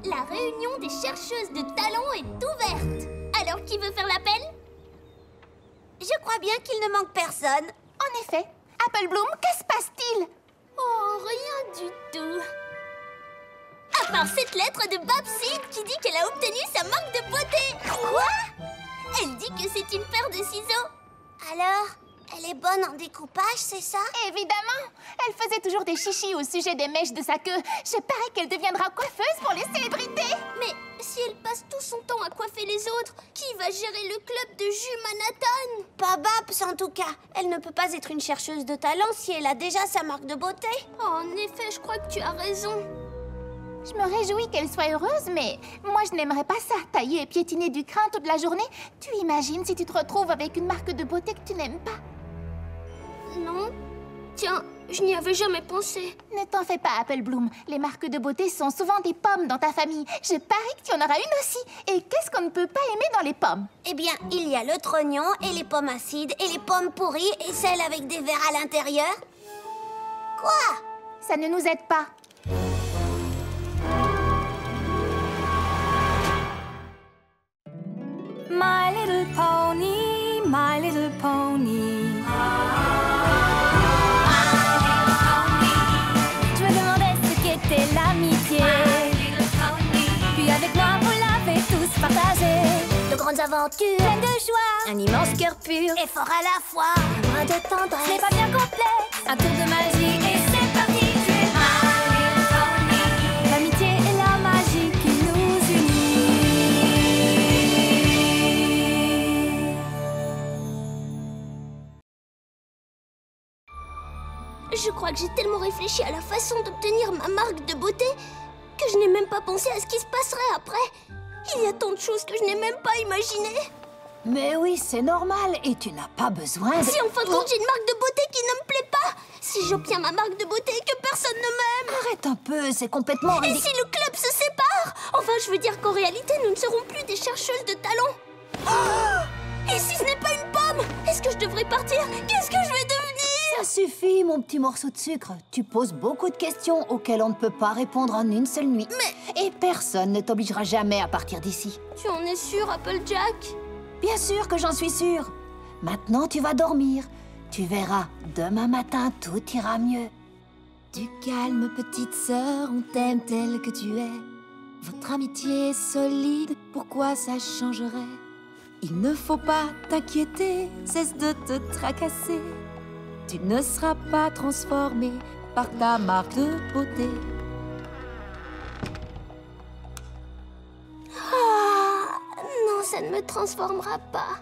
La réunion des chercheuses de talent est ouverte. Alors, qui veut faire l'appel? Je crois bien qu'il ne manque personne. En effet. Apple Bloom, que se passe-t-il? Oh, rien du tout. À part cette lettre de Babsy qui dit qu'elle a obtenu sa marque de beauté. Quoi? Elle dit que c'est une paire de ciseaux. Alors, elle est bonne en découpage, c'est ça? Évidemment. Elle faisait toujours des chichis au sujet des mèches de sa queue. Je parie qu'elle deviendra coiffeuse pour les célébrités. Mais si elle passe tout son temps à coiffer les autres, qui va gérer le club de jus Manhattan? Pas Babs, en tout cas. Elle ne peut pas être une chercheuse de talent si elle a déjà sa marque de beauté. Oh, en effet, je crois que tu as raison. Je me réjouis qu'elle soit heureuse, mais moi, je n'aimerais pas ça. Tailler et piétiner du crin toute la journée. Tu imagines si tu te retrouves avec une marque de beauté que tu n'aimes pas? Non. Tiens, je n'y avais jamais pensé. Ne t'en fais pas, Apple Bloom. Les marques de beauté sont souvent des pommes dans ta famille. Je parie que tu en auras une aussi. Et qu'est-ce qu'on ne peut pas aimer dans les pommes? Eh bien, il y a le trognon et les pommes acides et les pommes pourries et celles avec des vers à l'intérieur. Quoi? Ça ne nous aide pas. My little pony, my little pony. Je me demandais ce qu'était l'amitié. Puis avec moi, vous l'avez tous partagé. De grandes aventures, Pleine de joie, un immense cœur pur et fort à la fois. Un brin de ce tendresse. n'est pas bien complexe. Un tour de magie et c'est parti. Tu es my little pony. L'amitié et la magie qui nous unit. Je crois que j'ai tellement réfléchi à la façon d'obtenir ma marque de beauté que je n'ai même pas pensé à ce qui se passerait après. Il y a tant de choses que je n'ai même pas imaginées. Mais oui, c'est normal et tu n'as pas besoin de... Si en fin de compte j'ai une marque de beauté qui ne me plaît pas, si j'obtiens ma marque de beauté et que personne ne m'aime, Arrête un peu, c'est complètement et ridicule. si le club se sépare, enfin je veux dire qu'en réalité nous ne serons plus des chercheuses de talent. Et si ce n'est pas une pomme, est-ce que je devrais partir? Qu'est-ce que je vais devenir? Ça suffit, mon petit morceau de sucre. Tu poses beaucoup de questions auxquelles on ne peut pas répondre en une seule nuit. Et personne ne t'obligera jamais à partir d'ici. Tu en es sûr, Applejack? Bien sûr que j'en suis sûre. Maintenant, tu vas dormir. Tu verras, demain matin, tout ira mieux. Du calme, petite sœur, on t'aime telle que tu es. Votre amitié est solide, pourquoi ça changerait? Il ne faut pas t'inquiéter, cesse de te tracasser. Tu ne seras pas transformée par ta marque de beauté. Ah, non, ça ne me transformera pas.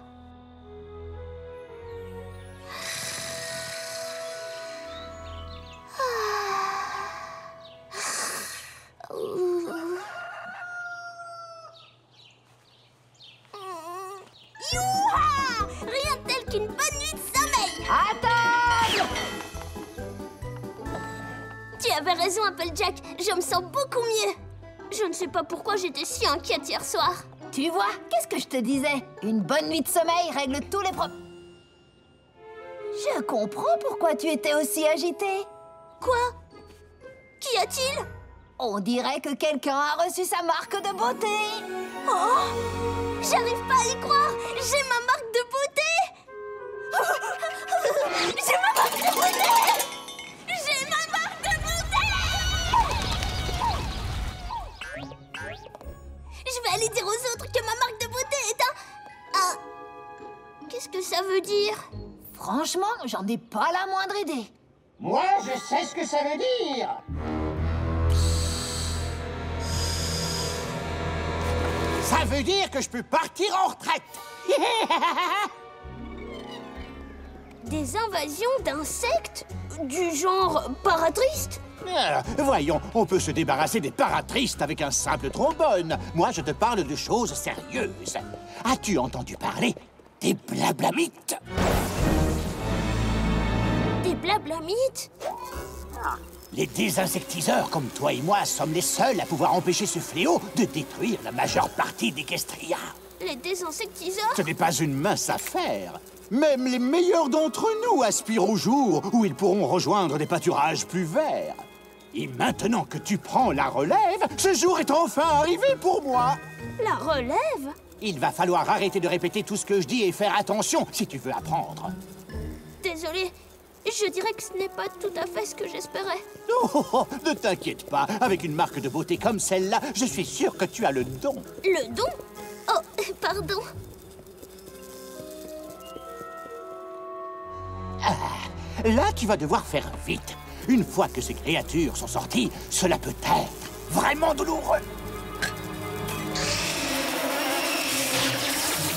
Youha! Rien de tel qu'une bonne nuit de sommeil. Attends! Tu avais raison, Applejack. Je me sens beaucoup mieux. Je ne sais pas pourquoi j'étais si inquiète hier soir. Tu vois, qu'est-ce que je te disais? Une bonne nuit de sommeil règle tous les problèmes. Je comprends pourquoi tu étais aussi agitée. Quoi? Qu'y a-t-il? On dirait que quelqu'un a reçu sa marque de beauté. Oh! J'arrive pas à y croire. J'ai ma marque de beauté. J'ai ma marque de beauté. J'ai ma marque de beauté. Je vais aller dire aux autres que ma marque de beauté est un... Qu'est-ce que ça veut dire? Franchement, j'en ai pas la moindre idée. Moi, je sais ce que ça veut dire. Ça veut dire que je peux partir en retraite. Des invasions d'insectes? Du genre paratristes? Voyons, on peut se débarrasser des paratristes avec un simple trombone. Moi, je te parle de choses sérieuses. As-tu entendu parler des blablamites? Des blablamites? Les désinsectiseurs comme toi et moi sommes les seuls à pouvoir empêcher ce fléau de détruire la majeure partie d'Equestria. Les désinsectiseurs? Ce n'est pas une mince affaire. Même les meilleurs d'entre nous aspirent au jour où ils pourront rejoindre des pâturages plus verts. Et maintenant que tu prends la relève, ce jour est enfin arrivé pour moi. La relève? Il va falloir arrêter de répéter tout ce que je dis et faire attention si tu veux apprendre. Désolée, je dirais que ce n'est pas tout à fait ce que j'espérais. Oh, ne t'inquiète pas, avec une marque de beauté comme celle-là, je suis sûr que tu as le don. Le don? Oh, pardon. Là, tu vas devoir faire vite. Une fois que ces créatures sont sorties, cela peut être vraiment douloureux.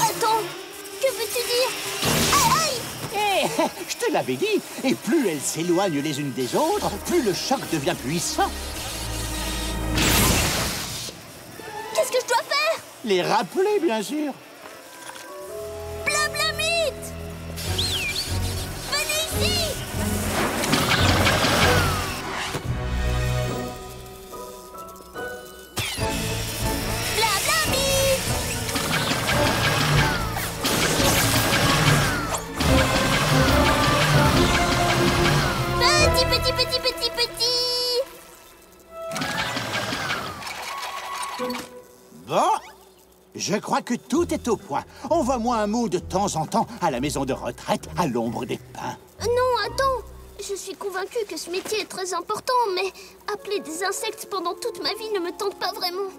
Attends, que veux-tu dire? Aïe! Eh, je te l'avais dit. Et plus elles s'éloignent les unes des autres, plus le choc devient puissant. Qu'est-ce que je dois faire? Les rappeler, bien sûr. Blablamite! Venez ici! Blablamite! Petit! Bon, je crois que tout est au point. Envoie-moi un mot de temps en temps à la maison de retraite à l'ombre des pins. Non, attends. Je suis convaincue que ce métier est très important, mais appeler des insectes pendant toute ma vie ne me tente pas vraiment.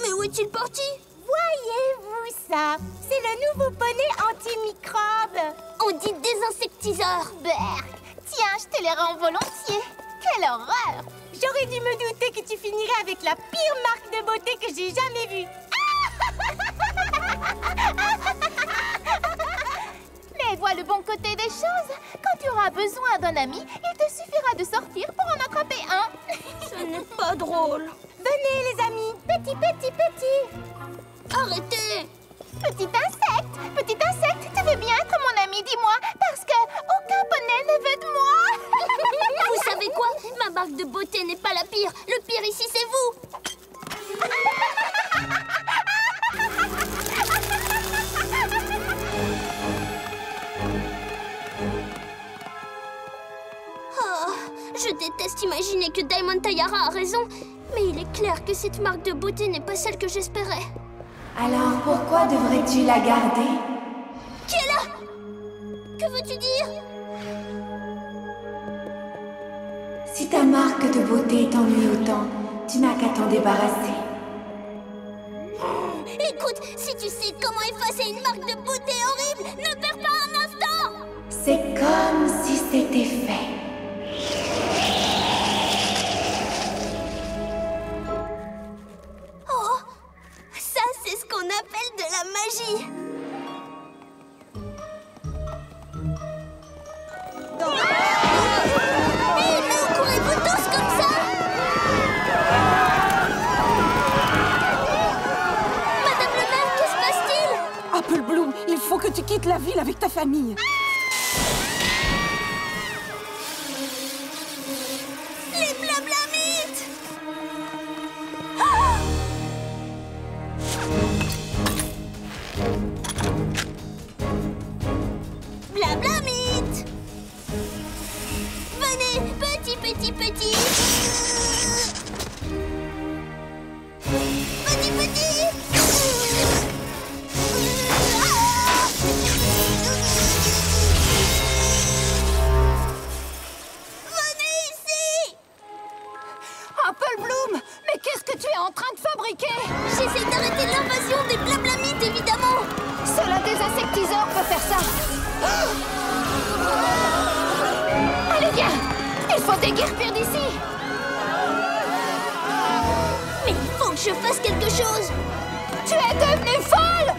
Mais où est-il parti? Voyez-vous ça? C'est le nouveau poney antimicrobe. On dit désinsectiseur. Berk, tiens, je te les rends volontiers. Quelle horreur! J'aurais dû me douter que tu finirais avec la pire marque de beauté que j'ai jamais vue. Mais vois le bon côté des choses. Quand tu auras besoin d'un ami, il te suffira de sortir pour en attraper un. Ce n'est pas drôle. Venez les amis, petit. Arrêtez! Petit insecte, tu veux bien être mon ami, dis-moi, parce que aucun poney ne veut de moi. Vous savez quoi? Ma marque de beauté n'est pas la pire. Le pire ici, c'est vous. Oh, je déteste imaginer que Diamond Tayara a raison, mais il est clair que cette marque de beauté n'est pas celle que j'espérais. Alors pourquoi devrais-tu la garder? Qui est là? Que veux-tu dire? Si ta marque de beauté t'ennuie autant, tu n'as qu'à t'en débarrasser. Écoute, si tu sais comment effacer une marque de beauté horrible, ne perds pas un instant! C'est comme si c'était fait. Oh, ça c'est ce qu'on appelle de la magie. Mais où courez-vous tous comme ça? Madame le maire, que se passe-t-il? Apple Bloom, il faut que tu quittes la ville avec ta famille. Les blablamites! Blablamite! Venez, petit! Petit! Venez ici! Apple Bloom, mais qu'est-ce que tu es en train de fabriquer? J'essaie d'arrêter l'invasion des blablamites, évidemment! Seul un désinsectiseur peut faire ça. Allez, viens! Il faut déguerpir d'ici. Mais il faut que je fasse quelque chose! Tu es devenue folle!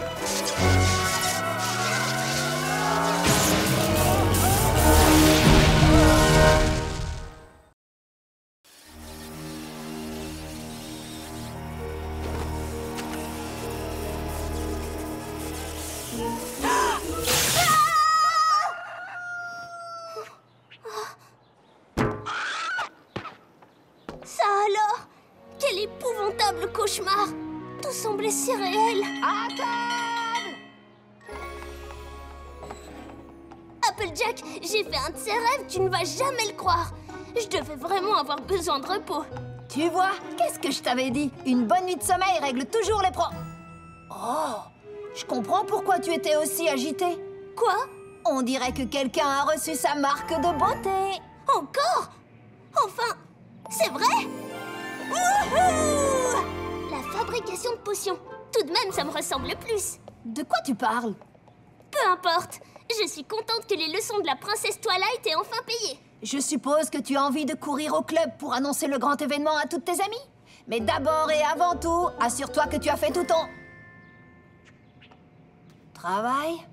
Ça alors? Quel épouvantable cauchemar! Tout semblait si réel! À table! Applejack, j'ai fait un de ces rêves, tu ne vas jamais le croire! Je devais vraiment avoir besoin de repos. Tu vois, qu'est-ce que je t'avais dit? Une bonne nuit de sommeil règle toujours les Oh, je comprends pourquoi tu étais aussi agitée. Quoi? On dirait que quelqu'un a reçu sa marque de beauté. Encore? Enfin, c'est vrai? Wouhou! La fabrication de potions. Tout de même, ça me ressemble plus. De quoi tu parles? Peu importe. Je suis contente que les leçons de la princesse Twilight aient enfin payé. Je suppose que tu as envie de courir au club pour annoncer le grand événement à toutes tes amies. Mais d'abord et avant tout, assure-toi que tu as fait tout ton... travail.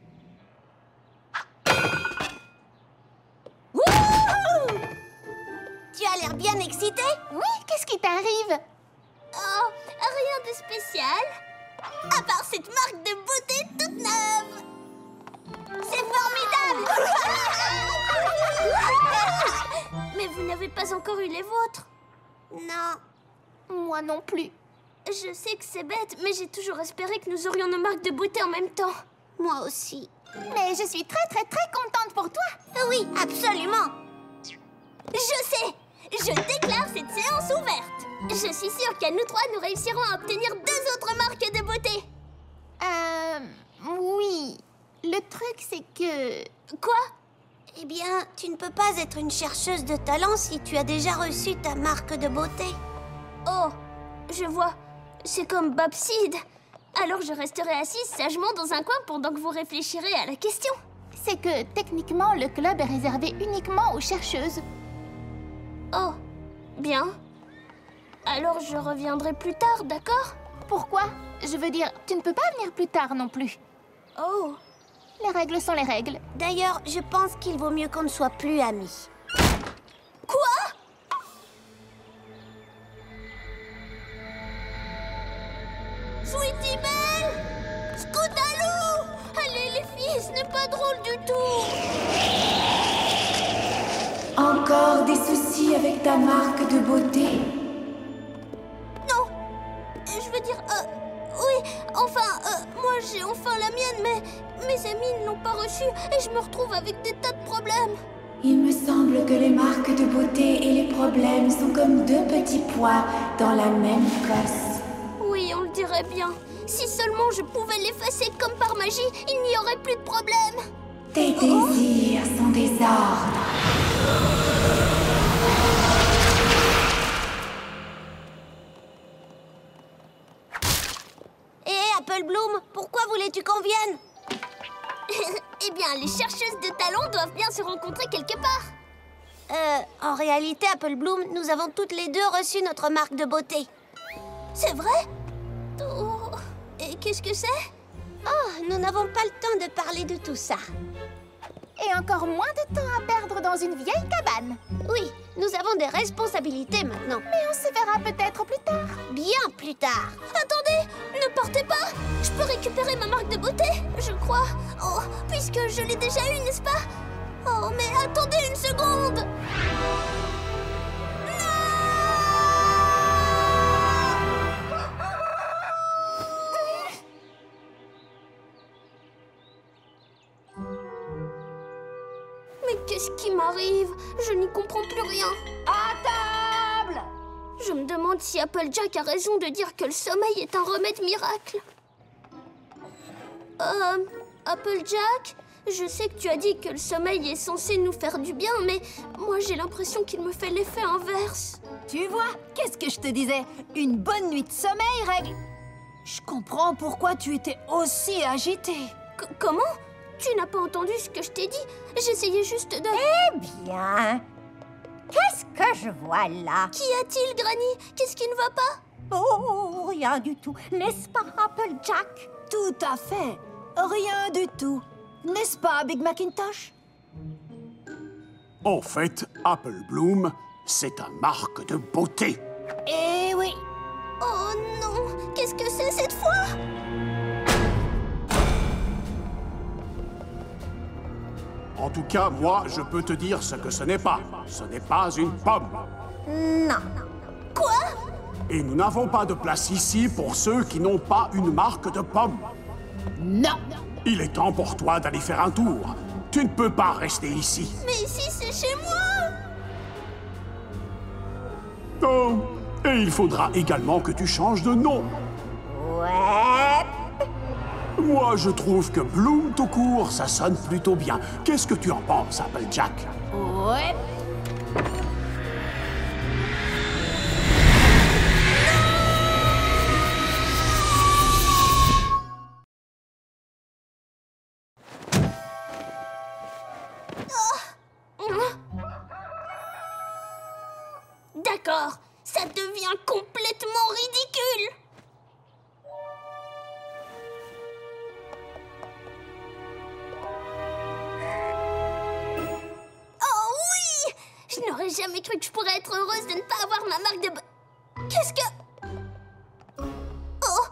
Wouhou! Tu as l'air bien excitée. Oui, qu'est-ce qui t'arrive? Oh, rien de spécial. À part cette marque de beauté toute neuve. C'est formidable. Mais vous n'avez pas encore eu les vôtres. Non. Moi non plus. Je sais que c'est bête, mais j'ai toujours espéré que nous aurions nos marques de beauté en même temps. Moi aussi. Mais je suis très contente pour toi. Oui, absolument. Je sais. Je déclare cette séance ouverte. Je suis sûre qu'à nous trois, nous réussirons à obtenir 2 autres marques de beauté. Oui. Le truc, c'est que... Quoi? Eh bien, tu ne peux pas être une chercheuse de talent si tu as déjà reçu ta marque de beauté. Oh, je vois. C'est comme Babside. Alors je resterai assise sagement dans un coin pendant que vous réfléchirez à la question. C'est que, techniquement, le club est réservé uniquement aux chercheuses. Oh, bien. Alors je reviendrai plus tard, d'accord? Pourquoi? Je veux dire, tu ne peux pas venir plus tard non plus. Oh. Les règles sont les règles. D'ailleurs, je pense qu'il vaut mieux qu'on ne soit plus amis. Quoi? Sweetie Belle! Scootaloo! Allez les filles, ce n'est pas drôle du tout! Encore des soucis avec ta marque de beauté? Non! Je veux dire, oui, enfin, moi j'ai enfin la mienne, mais mes amis ne l'ont pas reçue et je me retrouve avec des tas de problèmes. Il me semble que les marques de beauté et les problèmes sont comme 2 petits pois dans la même cosse. Oui, on le dirait bien. Si seulement je pouvais l'effacer comme par magie, il n'y aurait plus de problème. Tes désirs sont des ordres. Hé, Apple Bloom, pourquoi voulais-tu qu'on vienne? Eh bien, les chercheuses de talent doivent bien se rencontrer quelque part. En réalité, Apple Bloom, nous avons toutes les deux reçu notre marque de beauté. C'est vrai? Oh, et qu'est-ce que c'est? Oh, nous n'avons pas le temps de parler de tout ça. Et encore moins de temps à perdre dans une vieille cabane. Oui, nous avons des responsabilités maintenant. Mais on se verra peut-être plus tard. Bien plus tard. Attendez, ne partez pas. Je peux récupérer ma marque de beauté, je crois. Oh, puisque je l'ai déjà eue, n'est-ce pas? Oh, mais attendez une seconde. Mais qu'est-ce qui m'arrive? Je n'y comprends plus rien. À table! Je me demande si Applejack a raison de dire que le sommeil est un remède miracle. Applejack, je sais que tu as dit que le sommeil est censé nous faire du bien, mais moi j'ai l'impression qu'il me fait l'effet inverse. Tu vois, qu'est-ce que je te disais? Une bonne nuit de sommeil règle... Je comprends pourquoi tu étais aussi agitée. Comment? Tu n'as pas entendu ce que je t'ai dit? J'essayais juste de... Eh bien, qu'est-ce que je vois là? Qu'y a-t-il, Granny? Qu'est-ce qui ne va pas? Oh, rien du tout, n'est-ce pas, Applejack? Tout à fait. Rien du tout. N'est-ce pas, Big Macintosh? En fait, Apple Bloom, c'est ta marque de beauté. Eh oui. Oh non! Qu'est-ce que c'est cette fois? En tout cas, moi, je peux te dire ce que ce n'est pas. Ce n'est pas une pomme. Non. Quoi? Et nous n'avons pas de place ici pour ceux qui n'ont pas une marque de pomme. Non. Il est temps pour toi d'aller faire un tour. Tu ne peux pas rester ici. Mais ici, c'est chez moi! Oh, et il faudra également que tu changes de nom. Ouais. Moi, je trouve que Bloom tout court, ça sonne plutôt bien. Qu'est-ce que tu en penses, Applejack? Ouais. D'accord, ça devient complètement ridicule. Oh oui! Je n'aurais jamais cru que je pourrais être heureuse de ne pas avoir ma marque de... Qu'est-ce que... Oh!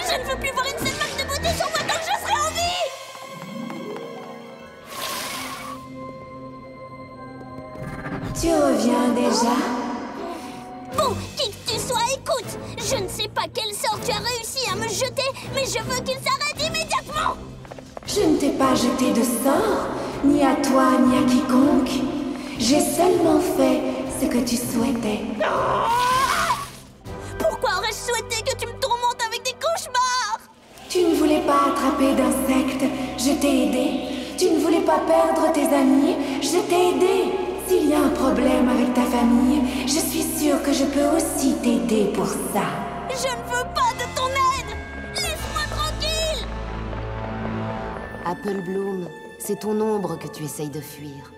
Je ne veux plus voir une seule marque de beauté sur moi tant que je serai en vie! Tu reviens déjà? Bon, qui que tu sois, écoute! Je ne sais pas quel sort tu as réussi à me jeter, mais je veux qu'il s'arrête immédiatement! Je ne t'ai pas jeté de sort, ni à toi, ni à quiconque. J'ai seulement fait ce que tu souhaitais. Pourquoi aurais-je souhaité que tu me tourmentes avec des cauchemars? Tu ne voulais pas attraper d'insectes, je t'ai aidé. Tu ne voulais pas perdre tes amis, je t'ai aidé. S'il y a un problème avec ta famille, je suis sûre que je peux aussi t'aider pour ça. Je ne veux pas de ton aide! Laisse-moi tranquille! Apple Bloom, c'est ton ombre que tu essayes de fuir.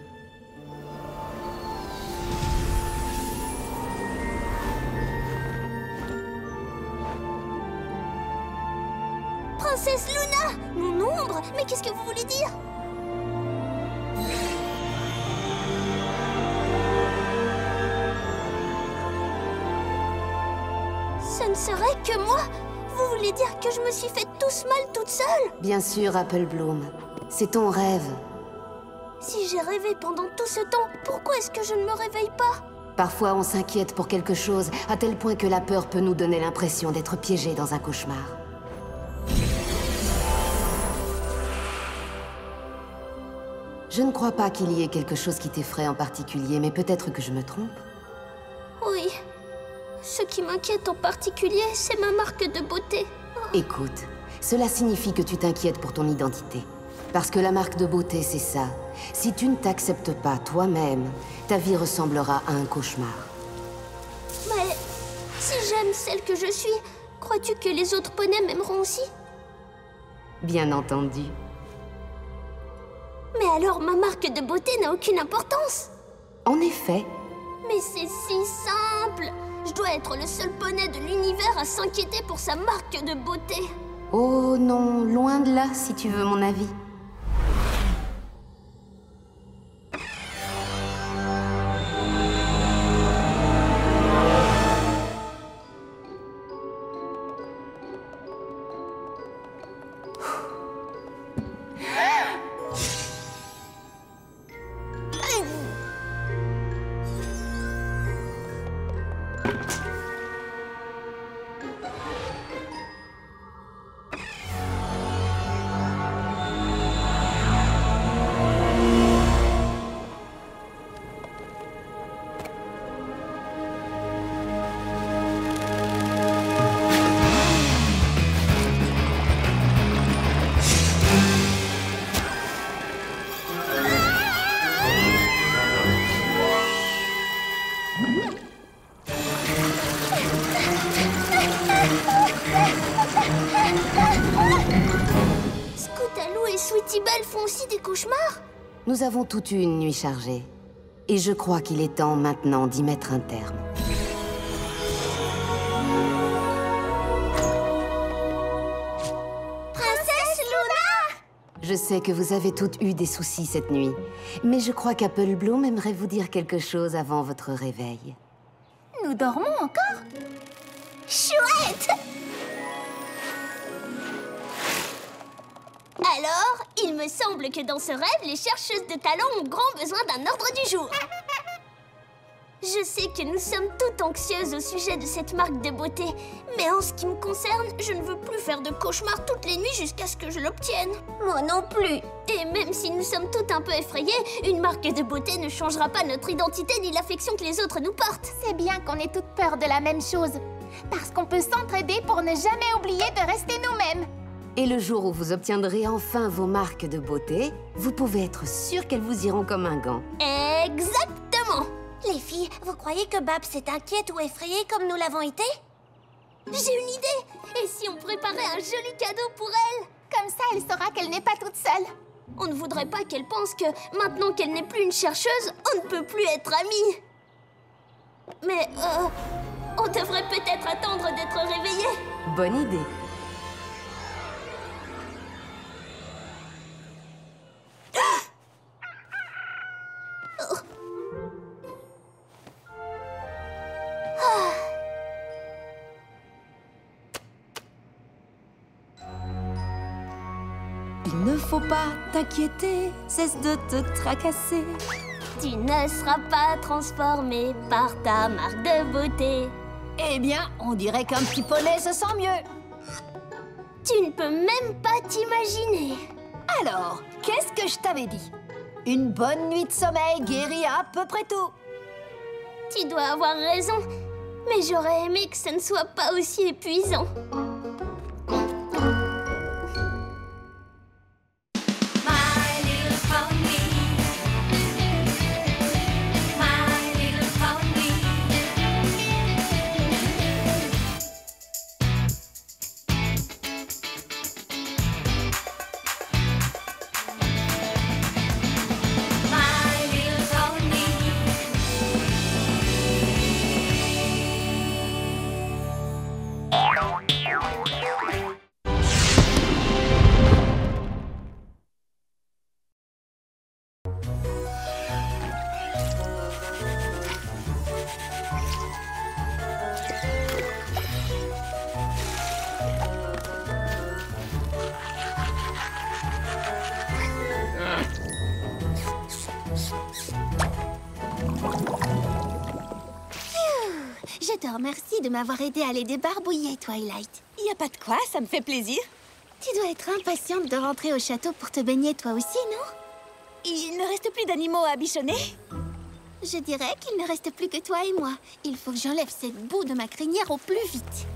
Princesse Luna! Mon ombre? Mais qu'est-ce que vous voulez dire? Ce ne serait que moi? Vous voulez dire que je me suis fait tout ce mal toute seule? Bien sûr, Apple Bloom. C'est ton rêve. Si j'ai rêvé pendant tout ce temps, pourquoi est-ce que je ne me réveille pas? Parfois, on s'inquiète pour quelque chose, à tel point que la peur peut nous donner l'impression d'être piégés dans un cauchemar. Je ne crois pas qu'il y ait quelque chose qui t'effraie en particulier, mais peut-être que je me trompe. Oui. Ce qui m'inquiète en particulier, c'est ma marque de beauté. Écoute, cela signifie que tu t'inquiètes pour ton identité. Parce que la marque de beauté, c'est ça. Si tu ne t'acceptes pas toi-même, ta vie ressemblera à un cauchemar. Mais si j'aime celle que je suis, crois-tu que les autres poneys m'aimeront aussi? Bien entendu. Mais alors ma marque de beauté n'a aucune importance. En effet. Mais c'est si simple. Je dois être le seul poney de l'univers à s'inquiéter pour sa marque de beauté. Oh non, loin de là, si tu veux mon avis. Scootaloo et Sweetie Belle font aussi des cauchemars? Nous avons toute eu une nuit chargée. Et je crois qu'il est temps maintenant d'y mettre un terme. Princesse Luna! Je sais que vous avez toutes eu des soucis cette nuit, mais je crois qu'Apple Bloom aimerait vous dire quelque chose avant votre réveil. Nous dormons encore? Chouette! Alors, il me semble que dans ce rêve, les chercheuses de talent ont grand besoin d'un ordre du jour. Je sais que nous sommes toutes anxieuses au sujet de cette marque de beauté. Mais en ce qui me concerne, je ne veux plus faire de cauchemars toutes les nuits jusqu'à ce que je l'obtienne. Moi non plus. Et même si nous sommes toutes un peu effrayées, une marque de beauté ne changera pas notre identité ni l'affection que les autres nous portent. C'est bien qu'on ait toutes peur de la même chose. Parce qu'on peut s'entraider pour ne jamais oublier de rester nous-mêmes. Et le jour où vous obtiendrez enfin vos marques de beauté, vous pouvez être sûr qu'elles vous iront comme un gant. Exactement. Les filles, vous croyez que Babs est inquiète ou effrayée comme nous l'avons été? J'ai une idée. Et si on préparait un joli cadeau pour elle? Comme ça, elle saura qu'elle n'est pas toute seule. On ne voudrait pas qu'elle pense que, maintenant qu'elle n'est plus une chercheuse, on ne peut plus être amies. Mais, on devrait peut-être attendre d'être réveillée. Bonne idée. Il ne faut pas t'inquiéter, cesse de te tracasser. Tu ne seras pas transformée par ta marque de beauté. Eh bien, on dirait qu'un petit poney se sent mieux. Tu ne peux même pas t'imaginer. Alors, qu'est-ce que je t'avais dit? Une bonne nuit de sommeil guérit à peu près tout. Tu dois avoir raison, mais j'aurais aimé que ça ne soit pas aussi épuisant. Je te remercie de m'avoir aidé à les débarbouiller, Twilight. Y a pas de quoi, ça me fait plaisir. Tu dois être impatiente de rentrer au château pour te baigner toi aussi, non? Il ne reste plus d'animaux à bichonner? Je dirais qu'il ne reste plus que toi et moi. Il faut que j'enlève cette boue de ma crinière au plus vite.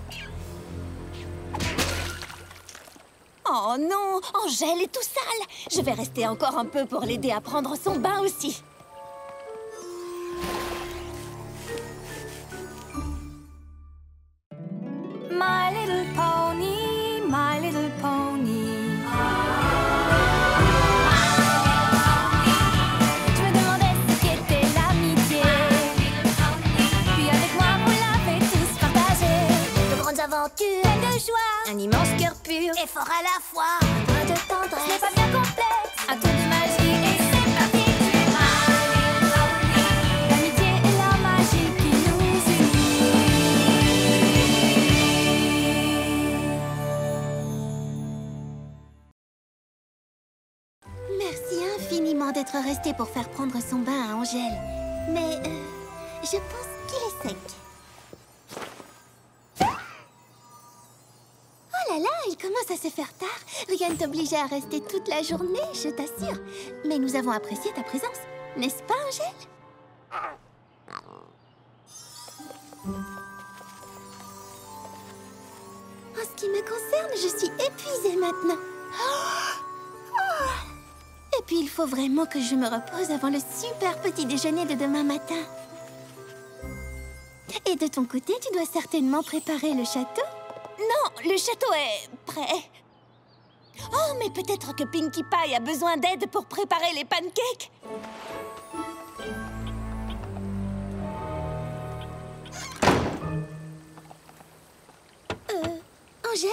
Oh non, Angèle est tout sale. Je vais rester encore un peu pour l'aider à prendre son bain aussi. My little pony, my little pony. Je me demandais ce qu'était l'amitié. Puis avec moi, vous l'avez tous partagé. De grandes aventures, Plein de joie, un immense cœur pur, et fort à la fois, un brin de ce n'est tendresse. pas bien complexe. Un tour de magie et c'est parti. Tu es my little pony. L'amitié et la magie qui nous Merci infiniment d'être resté pour faire prendre son bain à Angèle. Mais, je pense qu'il est sec. Oh là là, il commence à se faire tard. Rien ne t'obligeait à rester toute la journée, je t'assure. Mais nous avons apprécié ta présence, n'est-ce pas, Angèle? En ce qui me concerne, je suis épuisée maintenant. Et puis, il faut vraiment que je me repose avant le super petit déjeuner de demain matin. Et de ton côté, tu dois certainement préparer le château? Non, le château est prêt. Oh, mais peut-être que Pinkie Pie a besoin d'aide pour préparer les pancakes. Angèle?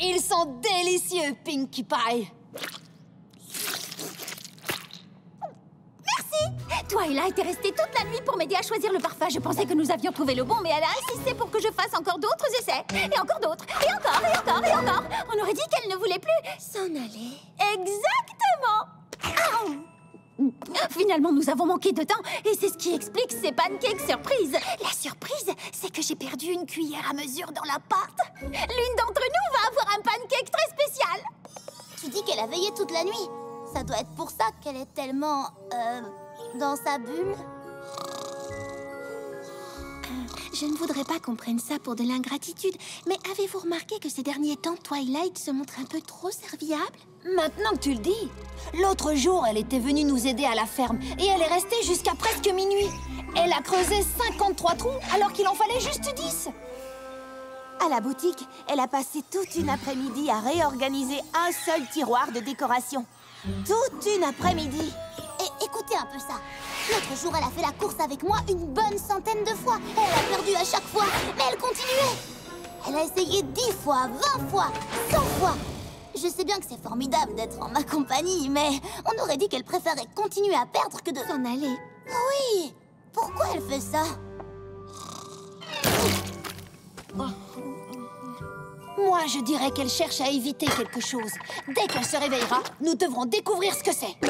Ils sont délicieux, Pinkie Pie. Twilight est restée toute la nuit pour m'aider à choisir le parfum. Je pensais que nous avions trouvé le bon, mais elle a insisté pour que je fasse encore d'autres essais. Et encore d'autres. Et encore, et encore, et encore. On aurait dit qu'elle ne voulait plus s'en aller. Exactement. Ah. Finalement, nous avons manqué de temps. Et c'est ce qui explique ces pancakes surprises. La surprise, c'est que j'ai perdu une cuillère à mesure dans la pâte. L'une d'entre nous va avoir un pancake très spécial. Tu dis qu'elle a veillé toute la nuit. Ça doit être pour ça qu'elle est tellement... dans sa bulle. Je ne voudrais pas qu'on prenne ça pour de l'ingratitude, mais avez-vous remarqué que ces derniers temps, Twilight se montre un peu trop serviable? Maintenant que tu le dis, l'autre jour, elle était venue nous aider à la ferme et elle est restée jusqu'à presque minuit. Elle a creusé 53 trous alors qu'il en fallait juste 10. À la boutique, elle a passé toute une après-midi à réorganiser un seul tiroir de décoration. Toute une après-midi. Et écoutez un peu ça. L'autre jour, elle a fait la course avec moi une bonne centaine de fois. Elle a perdu à chaque fois, mais elle continuait. Elle a essayé 10 fois, 20 fois, 100 fois. Je sais bien que c'est formidable d'être en ma compagnie, mais on aurait dit qu'elle préférait continuer à perdre que de s'en aller. Oui, pourquoi elle fait ça? Moi, je dirais qu'elle cherche à éviter quelque chose. Dès qu'elle se réveillera, nous devrons découvrir ce que c'est. J'ai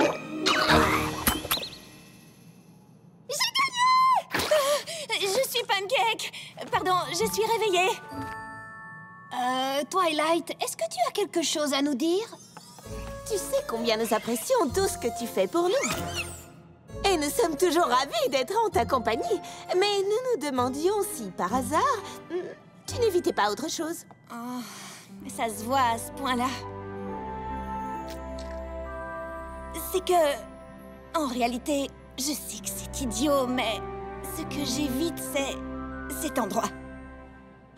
gagné! Je suis Pancake. Pardon, je suis réveillée. Twilight, est-ce que tu as quelque chose à nous dire? Tu sais combien nous apprécions tout ce que tu fais pour nous. Et nous sommes toujours ravis d'être en ta compagnie. Mais nous nous demandions si, par hasard, tu n'évitais pas autre chose. Oh, ça se voit à ce point-là. C'est que... En réalité, je sais que c'est idiot, mais ce que j'évite, c'est cet endroit.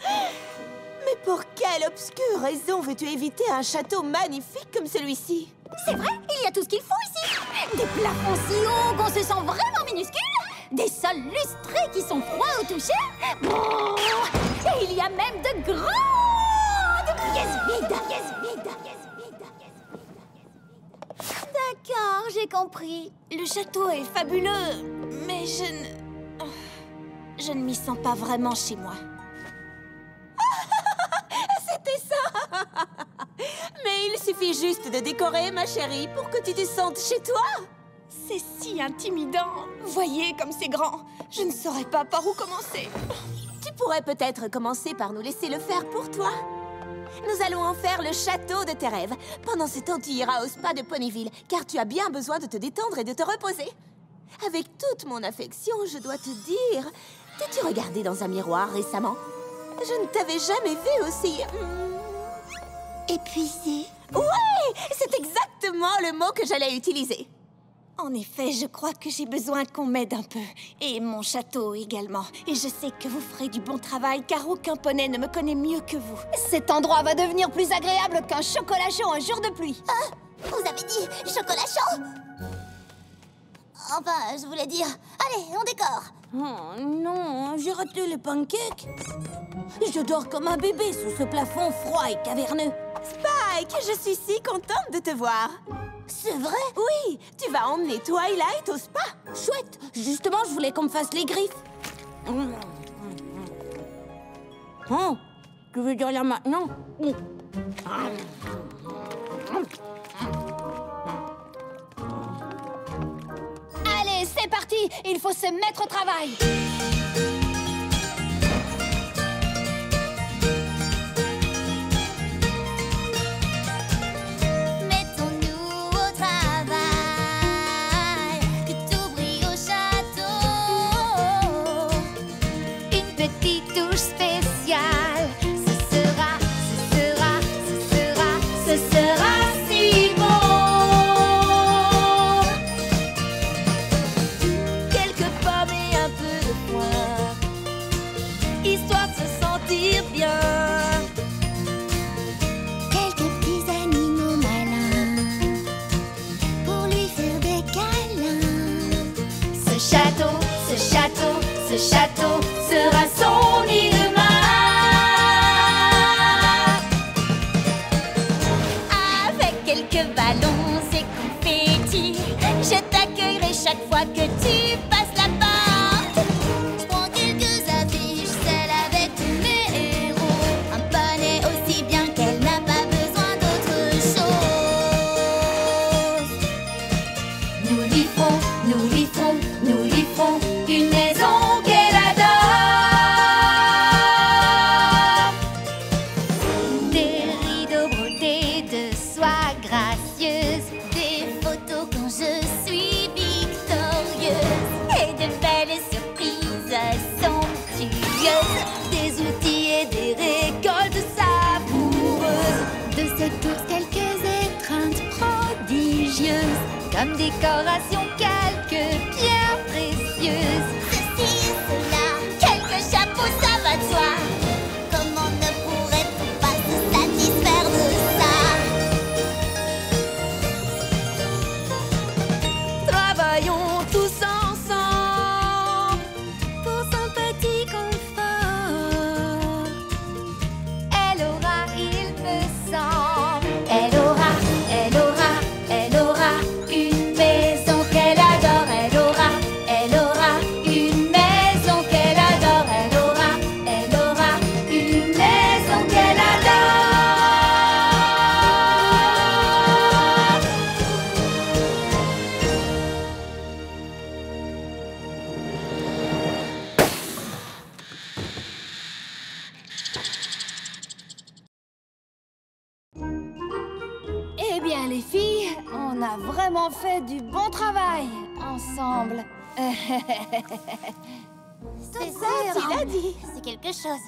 Mais pour quelle obscure raison veux-tu éviter un château magnifique comme celui-ci? C'est vrai, il y a tout ce qu'il faut ici. Des plafonds si hauts qu'on se sent vraiment minuscule. Des sols lustrés qui sont froids au toucher. Bon, et il y a même de grandes pièces vides. D'accord, j'ai compris. Le château est fabuleux, mais je ne m'y sens pas vraiment chez moi. C'était ça. Mais il suffit juste de décorer, ma chérie, pour que tu te sentes chez toi. C'est si intimidant. Voyez comme c'est grand. Je ne saurais pas par où commencer. Tu pourrais peut-être commencer par nous laisser le faire pour toi. Nous allons en faire le château de tes rêves. Pendant ce temps, tu iras au spa de Ponyville, car tu as bien besoin de te détendre et de te reposer. Avec toute mon affection, je dois te dire... T'es-tu regardé dans un miroir récemment? Je ne t'avais jamais vu aussi... épuisée. Ouais, c'est exactement le mot que j'allais utiliser. En effet, je crois que j'ai besoin qu'on m'aide un peu. Et mon château également. Et je sais que vous ferez du bon travail, car aucun poney ne me connaît mieux que vous. Cet endroit va devenir plus agréable qu'un chocolat chaud un jour de pluie. Ah, vous avez dit chocolat chaud? Enfin, je voulais dire... Allez, on décore. Oh non, j'ai raté les pancakes. Je dors comme un bébé sous ce plafond froid et caverneux. Spike, je suis si contente de te voir. C'est vrai? Oui, tu vas emmener Twilight au spa. Chouette, justement, je voulais qu'on me fasse les griffes. Oh, tu veux dire là maintenant? Allez, c'est parti! Il faut se mettre au travail! Ce château sera son île-mar. Avec quelques ballons et confettis, je t'accueillerai chaque fois que tu précieuses, comme décoration quelques pierres précieuses. Ceci et cela, quelques chapeaux, ça va de soi. Comment ne pourrait-on pas se satisfaire de ça? Travaillons tous ensemble pour son petit confort. Elle aura, il me semble, elle aura une maison qu'elle adore. Elle aura une maison qu'elle adore. Elle aura une maison qu'elle adore. Eh bien, les filles, on a vraiment fait du bon travail ensemble. C'est ça, tu l'as dit. C'est quelque chose.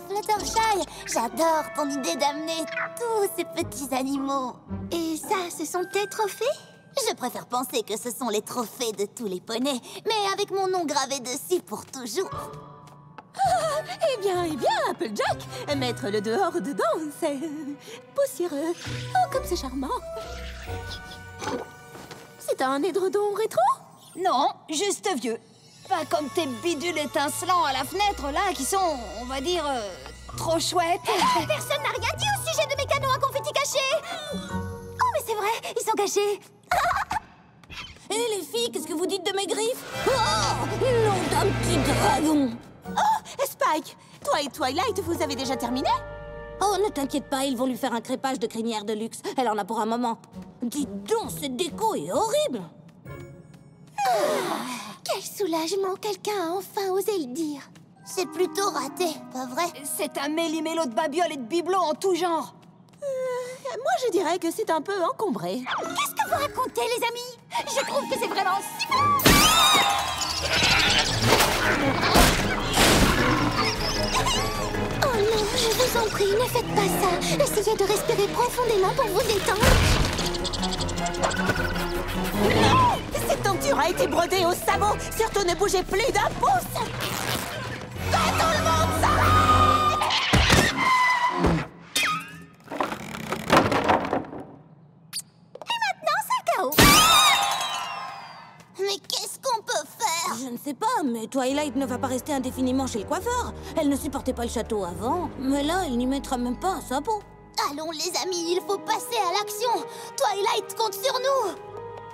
Fluttershy, j'adore ton idée d'amener tous ces petits animaux. Et ça, ce sont tes trophées? Je préfère penser que ce sont les trophées de tous les poneys, mais avec mon nom gravé dessus pour toujours. Eh bien, Applejack, mettre-le dehors dedans, c'est poussiéreux. Oh, comme c'est charmant. C'est un édredon rétro? Non, juste vieux. Pas comme tes bidules étincelants à la fenêtre, là, qui sont, on va dire, trop chouettes. Personne n'a rien dit au sujet de mes canons à confetti cachés. Oh, mais c'est vrai, ils sont cachés. Et les filles, qu'est-ce que vous dites de mes griffes? Oh, nom d'un petit dragon! Oh, Spike, toi et Twilight, vous avez déjà terminé? Oh, ne t'inquiète pas, ils vont lui faire un crépage de crinière de luxe. Elle en a pour un moment. Dis donc, cette déco est horrible! Quel soulagement, quelqu'un a enfin osé le dire. C'est plutôt raté, pas vrai? C'est un méli-mélo de babioles et de bibelots en tout genre. Moi, je dirais que c'est un peu encombré. Qu'est-ce que vous racontez, les amis? Je trouve que c'est vraiment si bon. Oh non, je vous en prie, ne faites pas ça. Essayez de respirer profondément pour vous détendre. Non! Cette tenture a été brodée au sabot. Surtout ne bougez plus d'un pouce. Que tout le monde s'arrête! Et maintenant, c'est le chaos. Mais qu'est-ce qu'on peut faire? Je ne sais pas, mais Twilight ne va pas rester indéfiniment chez le coiffeur. Elle ne supportait pas le château avant, mais là, elle n'y mettra même pas un sabot. Allons, les amis, il faut passer à l'action. Twilight compte sur nous.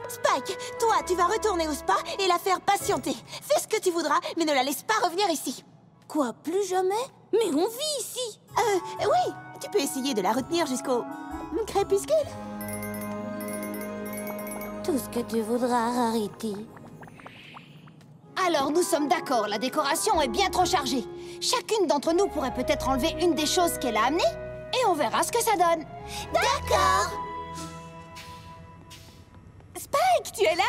Spike, toi, tu vas retourner au spa et la faire patienter. Fais ce que tu voudras, mais ne la laisse pas revenir ici. Quoi, plus jamais? Mais on vit ici. Oui, tu peux essayer de la retenir jusqu'au crépuscule. Tout ce que tu voudras, Rarity. Alors, nous sommes d'accord, la décoration est bien trop chargée. Chacune d'entre nous pourrait peut-être enlever une des choses qu'elle a amenées et on verra ce que ça donne. D'accord. Spike, tu es là?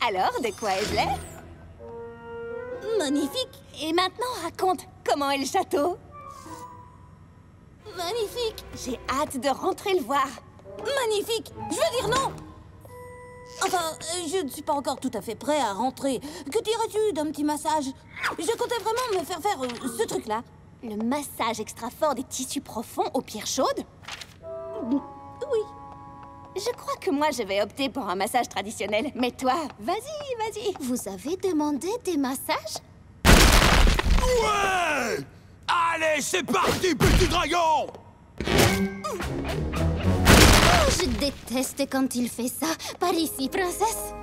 Alors, de quoi ai-je l'air? Magnifique. Et maintenant, raconte, comment est le château? Magnifique. J'ai hâte de rentrer le voir. Magnifique. Je veux dire non. Enfin, je ne suis pas encore tout à fait prêt à rentrer. Que dirais-tu d'un petit massage? Je comptais vraiment me faire faire ce truc-là. Le massage extra fort des tissus profonds aux pierres chaudes? Oui. Je crois que moi, je vais opter pour un massage traditionnel. Mais toi, vas-y, vas-y. Vous avez demandé des massages? Ouais! Allez, c'est parti, petit dragon! Oh, je déteste quand il fait ça. Par ici, princesse.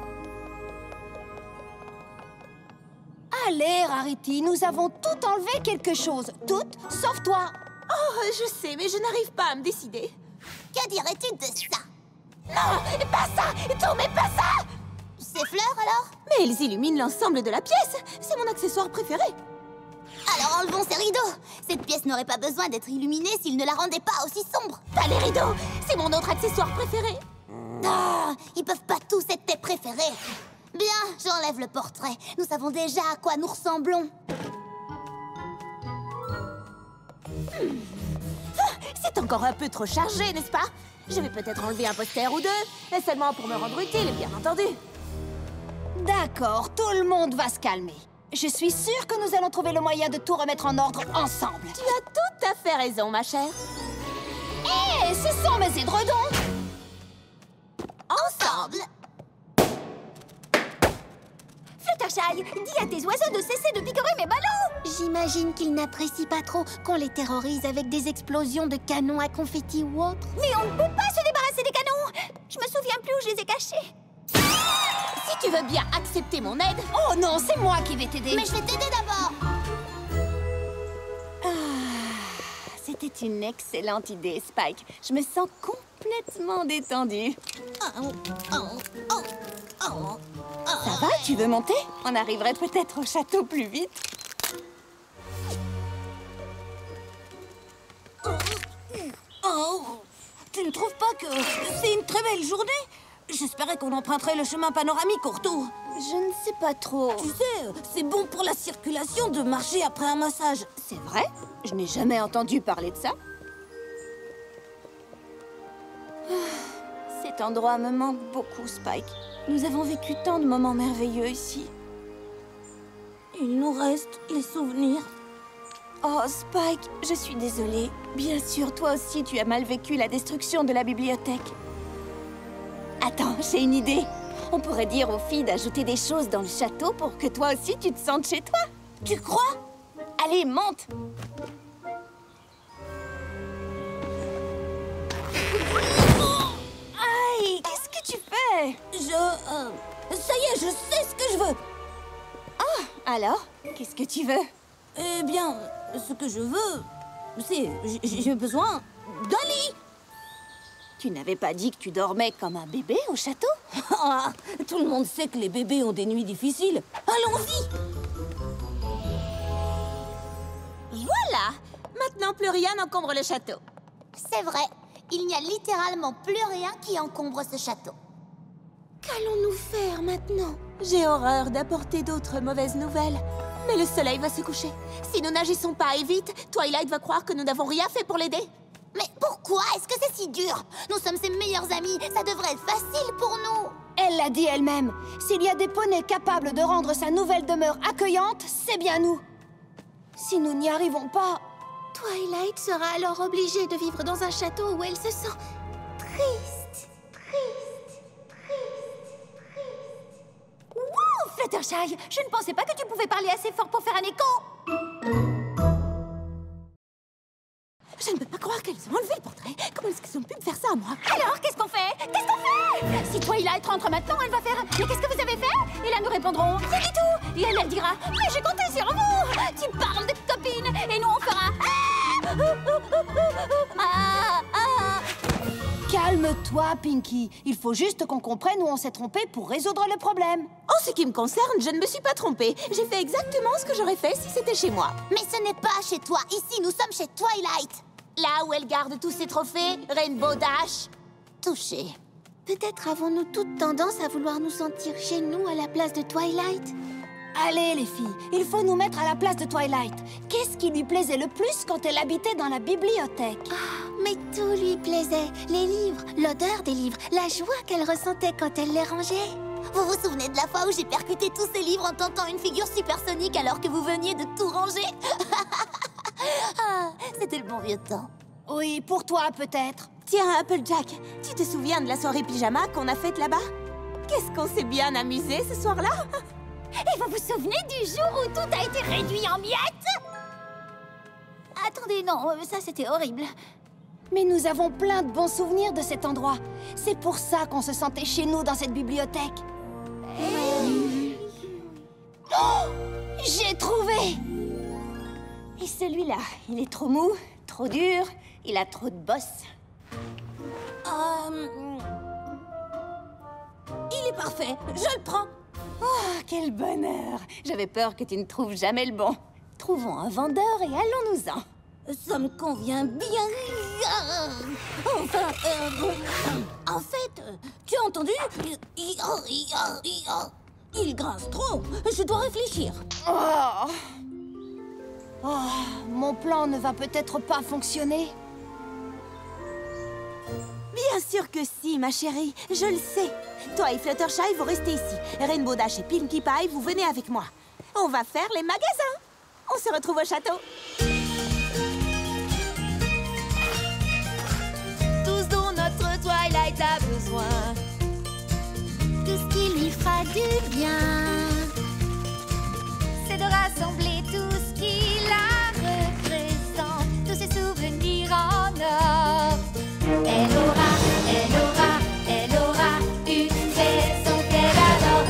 Allez, Rarity, nous avons tout enlevé quelque chose. Toutes, sauf toi. Oh, je sais, mais je n'arrive pas à me décider. Que dirais-tu de ça? Non, pas ça! Non, mais pas ça! Ces fleurs, alors? Mais elles illuminent l'ensemble de la pièce. C'est mon accessoire préféré. Alors enlevons ces rideaux. Cette pièce n'aurait pas besoin d'être illuminée s'il ne la rendait pas aussi sombre. Pas les rideaux! C'est mon autre accessoire préféré. Ah, ils peuvent pas tous être tes préférés. Bien, j'enlève le portrait. Nous savons déjà à quoi nous ressemblons. C'est encore un peu trop chargé, n'est-ce pas? Je vais peut-être enlever un poster ou deux, mais seulement pour me rendre utile, bien entendu. D'accord, tout le monde va se calmer. Je suis sûre que nous allons trouver le moyen de tout remettre en ordre ensemble. Tu as tout à fait raison, ma chère. Hé, ce sont mes édredons! Ensemble. Fluttershy, dis à tes oiseaux de cesser de picorer mes ballons. J'imagine qu'ils n'apprécient pas trop qu'on les terrorise avec des explosions de canons à confetti ou autre. Mais on ne peut pas se débarrasser des canons. Je me souviens plus où je les ai cachés. Si tu veux bien accepter mon aide... Oh non, c'est moi qui vais t'aider. Mais je vais t'aider d'abord. C'était une excellente idée, Spike. Je me sens complètement détendue. Ça va, tu veux monter? On arriverait peut-être au château plus vite. Tu ne trouves pas que c'est une très belle journée? J'espérais qu'on emprunterait le chemin panoramique au retour. Je ne sais pas trop. Tu sais, c'est bon pour la circulation de marcher après un massage. C'est vrai? Je n'ai jamais entendu parler de ça. Cet endroit me manque beaucoup, Spike. Nous avons vécu tant de moments merveilleux ici. Il nous reste les souvenirs. Oh, Spike, je suis désolée. Bien sûr, toi aussi, tu as mal vécu la destruction de la bibliothèque. Attends, j'ai une idée. On pourrait dire aux filles d'ajouter des choses dans le château pour que toi aussi, tu te sentes chez toi. Tu crois? Allez, monte! Aïe, qu'est-ce que tu fais? Ça y est, je sais ce que je veux. Ah, alors, qu'est-ce que tu veux? Eh bien, ce que je veux, c'est... J'ai besoin d'un lit. Tu n'avais pas dit que tu dormais comme un bébé au château? Ah, tout le monde sait que les bébés ont des nuits difficiles. Allons-y! Voilà! Maintenant, plus rien n'encombre le château. C'est vrai, il n'y a littéralement plus rien qui encombre ce château. Qu'allons-nous faire maintenant? J'ai horreur d'apporter d'autres mauvaises nouvelles. Mais le soleil va se coucher. Si nous n'agissons pas et vite, Twilight va croire que nous n'avons rien fait pour l'aider. Mais pourquoi est-ce que c'est si dur? Nous sommes ses meilleurs amis, ça devrait être facile pour nous. Elle l'a dit elle-même. S'il y a des poneys capables de rendre sa nouvelle demeure accueillante, c'est bien nous. Si nous n'y arrivons pas... Twilight sera alors obligée de vivre dans un château où elle se sent triste. Wow, Fluttershy, je ne pensais pas que tu pouvais parler assez fort pour faire un écho. Je ne peux pas croire qu'elles ont enlevé le portrait. Comment est-ce qu'elles ont pu me faire ça à moi? Alors, qu'est-ce qu'on fait? Qu'est-ce qu'on fait? Si Twilight rentre maintenant, elle va faire... Mais qu'est-ce que vous avez fait? Et là, nous répondrons... Rien du tout. Et elle dira... Mais j'ai compté sur vous. Tu parles de copines. Et nous, on fera... Calme-toi, Pinky. Il faut juste qu'on comprenne où on s'est trompé pour résoudre le problème. En ce qui me concerne, je ne me suis pas trompée. J'ai fait exactement ce que j'aurais fait si c'était chez moi. Mais ce n'est pas chez toi. Ici, nous sommes chez Twilight. Là où elle garde tous ses trophées, Rainbow Dash. Touché. Peut-être avons-nous toute tendance à vouloir nous sentir chez nous à la place de Twilight. Allez, les filles, il faut nous mettre à la place de Twilight. Qu'est-ce qui lui plaisait le plus quand elle habitait dans la bibliothèque? Mais tout lui plaisait. Les livres, l'odeur des livres, la joie qu'elle ressentait quand elle les rangeait. Vous vous souvenez de la fois où j'ai percuté tous ces livres en tentant une figure supersonique alors que vous veniez de tout ranger? C'était le bon vieux temps. Oui, pour toi, peut-être. Tiens, Applejack, tu te souviens de la soirée pyjama qu'on a faite là-bas? Qu'est-ce qu'on s'est bien amusé ce soir-là? Et vous vous souvenez du jour où tout a été réduit en miettes? Attendez, non, ça c'était horrible. Mais nous avons plein de bons souvenirs de cet endroit. C'est pour ça qu'on se sentait chez nous dans cette bibliothèque. Oh! J'ai trouvé! Et celui-là, il est trop mou, trop dur, il a trop de bosses. Il est parfait, je le prends. Oh, quel bonheur! J'avais peur que tu ne trouves jamais le bon. Trouvons un vendeur et allons-nous-en. Ça me convient bien. Enfin, en fait, tu as entendu? Il grince trop. Je dois réfléchir. Mon plan ne va peut-être pas fonctionner. Bien sûr que si, ma chérie. Je le sais. Toi et Fluttershy, vous restez ici. Rainbow Dash et Pinkie Pie, vous venez avec moi. On va faire les magasins. On se retrouve au château. Tous dont notre Twilight a besoin. Tout ce qui lui fera du bien, C'est de rassembler tout ce qui la représente, tous ses souvenirs en or. Elle aura une maison qu'elle adore.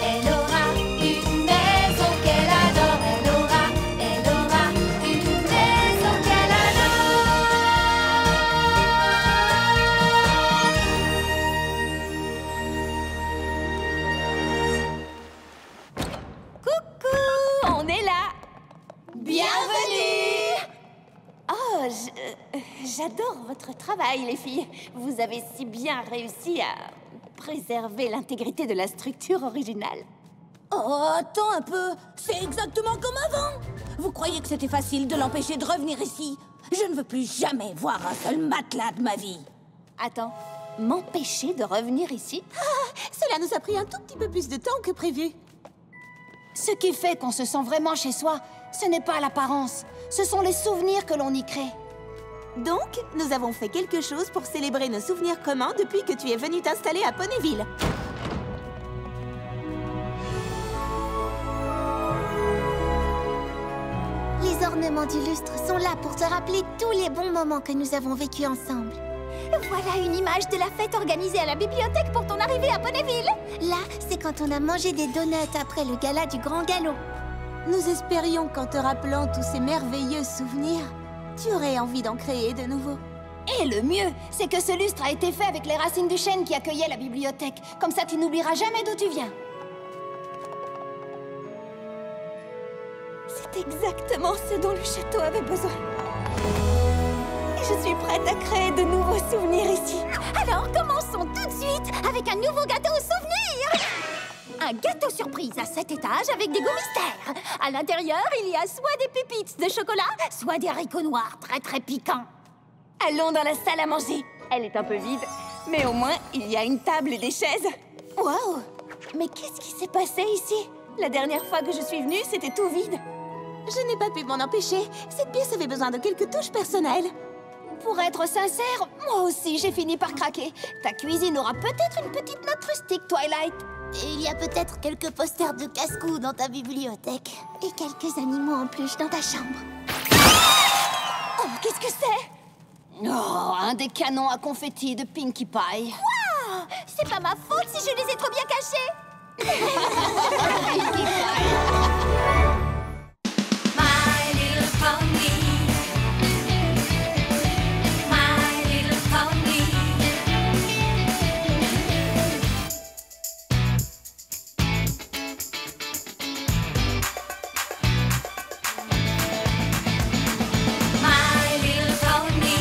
Elle aura une maison qu'elle adore. Elle aura une maison qu'elle adore. Coucou, on est là. Bienvenue! Oh, j'adore votre travail, les filles. Vous avez si bien réussi à préserver l'intégrité de la structure originale. Oh, attends un peu. C'est exactement comme avant. Vous croyez que c'était facile de l'empêcher de revenir ici? Je ne veux plus jamais voir un seul matelas de ma vie. Attends, m'empêcher de revenir ici? Cela nous a pris un tout petit peu plus de temps que prévu. Ce qui fait qu'on se sent vraiment chez soi, ce n'est pas l'apparence. Ce sont les souvenirs que l'on y crée. Donc, nous avons fait quelque chose pour célébrer nos souvenirs communs depuis que tu es venu t'installer à Ponyville. les ornements du lustre sont là pour te rappeler tous les bons moments que nous avons vécus ensemble. Voilà une image de la fête organisée à la bibliothèque pour ton arrivée à Ponyville. Là, c'est quand on a mangé des donuts après le gala du Grand Galop. Nous espérions qu'en te rappelant tous ces merveilleux souvenirs, tu aurais envie d'en créer de nouveaux. Et le mieux, c'est que ce lustre a été fait avec les racines du chêne qui accueillait la bibliothèque. Comme ça, tu n'oublieras jamais d'où tu viens. C'est exactement ce dont le château avait besoin. Et je suis prête à créer de nouveaux souvenirs ici. Alors, commençons tout de suite avec un nouveau gâteau au souvenir. Un gâteau surprise à 7 étages avec des goûts mystères. À l'intérieur, il y a soit des pépites de chocolat, soit des haricots noirs très piquants. Allons dans la salle à manger. Elle est un peu vide, mais au moins, il y a une table et des chaises. Wow! Mais qu'est-ce qui s'est passé ici? La dernière fois que je suis venue, c'était tout vide. Je n'ai pas pu m'en empêcher. Cette pièce avait besoin de quelques touches personnelles. Pour être sincère, moi aussi, j'ai fini par craquer. Ta cuisine aura peut-être une petite note rustique, Twilight. Et il y a peut-être quelques posters de casse-cou dans ta bibliothèque. Et quelques animaux en peluche dans ta chambre. Oh, qu'est-ce que c'est? Oh, un des canons à confetti de Pinkie Pie. Wow! C'est pas ma faute si je les ai trop bien cachés. Pinkie Pie. My little pony. My little pony. My little pony.